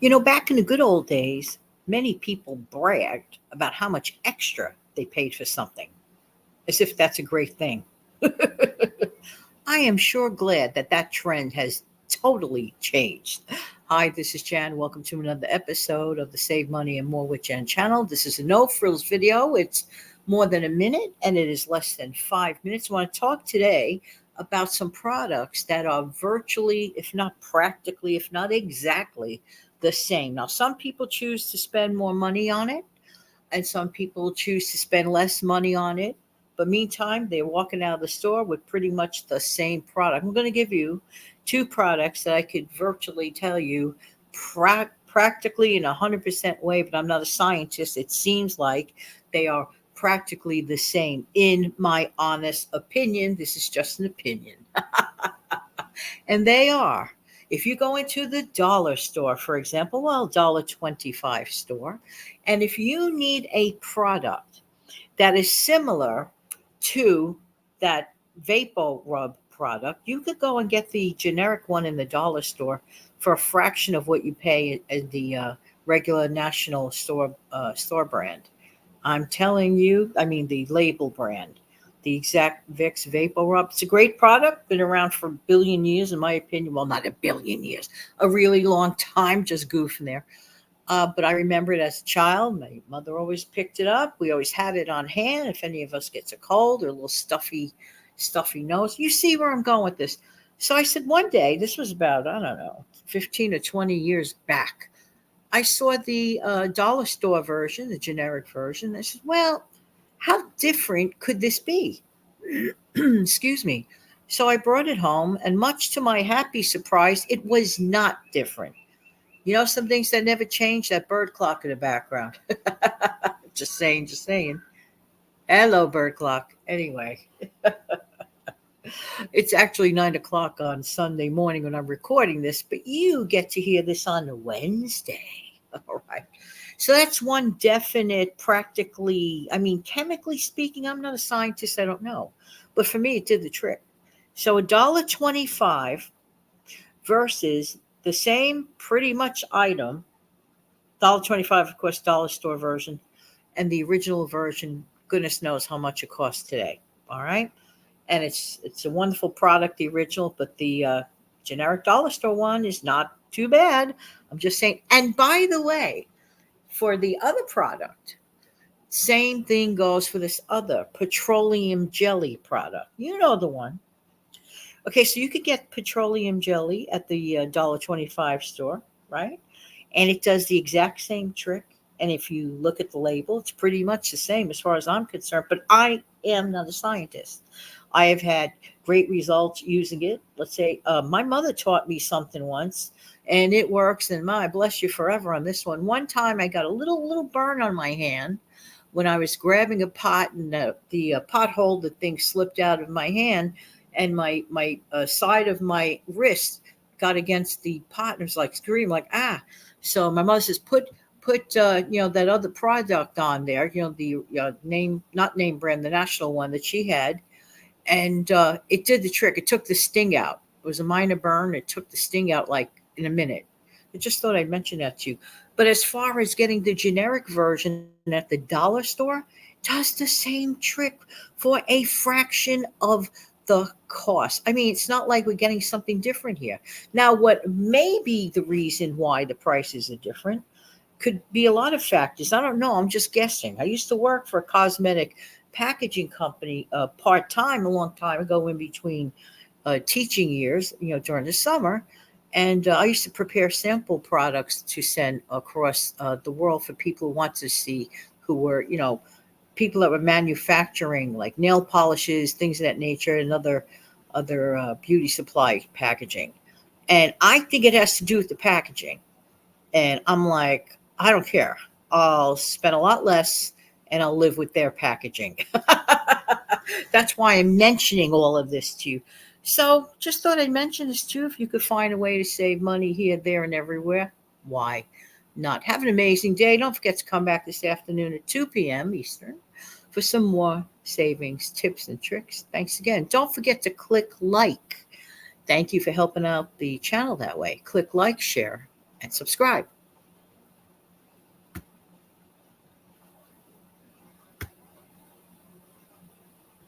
Back in the good old days, many people bragged about how much extra they paid for something, as if that's a great thing. I am sure glad that that trend has totally changed. Hi, this is Jan. Welcome to another episode of the Save Money and More with Jan channel. This is a no frills video. It's more than a minute and it is less than 5 minutes. I want to talk today about some products that are virtually, if not practically, if not exactly the same. Now, some people choose to spend more money on it and some people choose to spend less money on it. But meantime, they're walking out of the store with pretty much the same product. I'm going to give you two products that I could virtually tell you practically in 100% way, but I'm not a scientist. It seems like they are practically the same in my honest opinion. This is just an opinion. And they are. If you go into the dollar store, for example, well, $1.25 store, and if you need a product that is similar to that Vapo Rub product, you could go and get the generic one in the dollar store for a fraction of what you pay at the regular national store brand. I'm telling you, I mean the label brand, the Exact Vicks Vapor Rub. It's a great product, been around for a billion years, in my opinion. Well, not a billion years, a really long time, just goofing there. But I remember it as a child. My mother always picked it up. We always had it on hand if any of us gets a cold or a little stuffy nose. You see where I'm going with this. So I said one day, this was about, I don't know, 15 or 20 years back. I saw the dollar store version, the generic version. I said, well, how different could this be? Excuse me. So I brought it home, and much to my happy surprise, it was not different. Some things that never change, that bird clock in the background. Just saying, just saying. Hello, bird clock. Anyway, it's actually 9 o'clock on Sunday morning when I'm recording this, but you get to hear this on a Wednesday. All right. So that's one definite, practically, I mean, chemically speaking, I'm not a scientist, I don't know. But for me, it did the trick. So $1.25 versus the same pretty much item, $1.25, of course, dollar store version, and the original version, goodness knows how much it costs today. All right. And it's a wonderful product, the original, but the generic dollar store one is not too bad. I'm just saying. And by the way, for the other product, same thing goes for this other petroleum jelly product. You know the one. Okay, so you could get petroleum jelly at the $1.25 store, right? And it does the exact same trick. And if you look at the label, it's pretty much the same as far as I'm concerned. But I am not a scientist. I have had great results using it. Let's say my mother taught me something once, and it works. And my bless you forever on this one. One time I got a little burn on my hand when I was grabbing a pot, and the pot holder thing slipped out of my hand, and my side of my wrist got against the pot, and it was like scream, like ah. So my mother says, put that other product on there, the name, not name brand, the national one that she had, and it did the trick. It took the sting out. It was a minor burn. It took the sting out like in a minute. I just thought I'd mention that to you. But as far as getting the generic version at the dollar store, does the same trick for a fraction of the cost. I mean, it's not like we're getting something different here. Now, what may be the reason why the prices are different could be a lot of factors. I don't know. I'm just guessing. I used to work for a cosmetic packaging company part time a long time ago in between teaching years, during the summer. And I used to prepare sample products to send across the world for people who want to see, who were, people that were manufacturing like nail polishes, things of that nature, and other beauty supply packaging. And I think it has to do with the packaging. And I'm like, I don't care. I'll spend a lot less and I'll live with their packaging. That's why I'm mentioning all of this to you. So just thought I'd mention this too. If you could find a way to save money here, there, and everywhere, why not? Have an amazing day. Don't forget to come back this afternoon at 2 p.m. Eastern for some more savings tips and tricks. Thanks again. Don't forget to click like. Thank you for helping out the channel that way. Click like, share, and subscribe.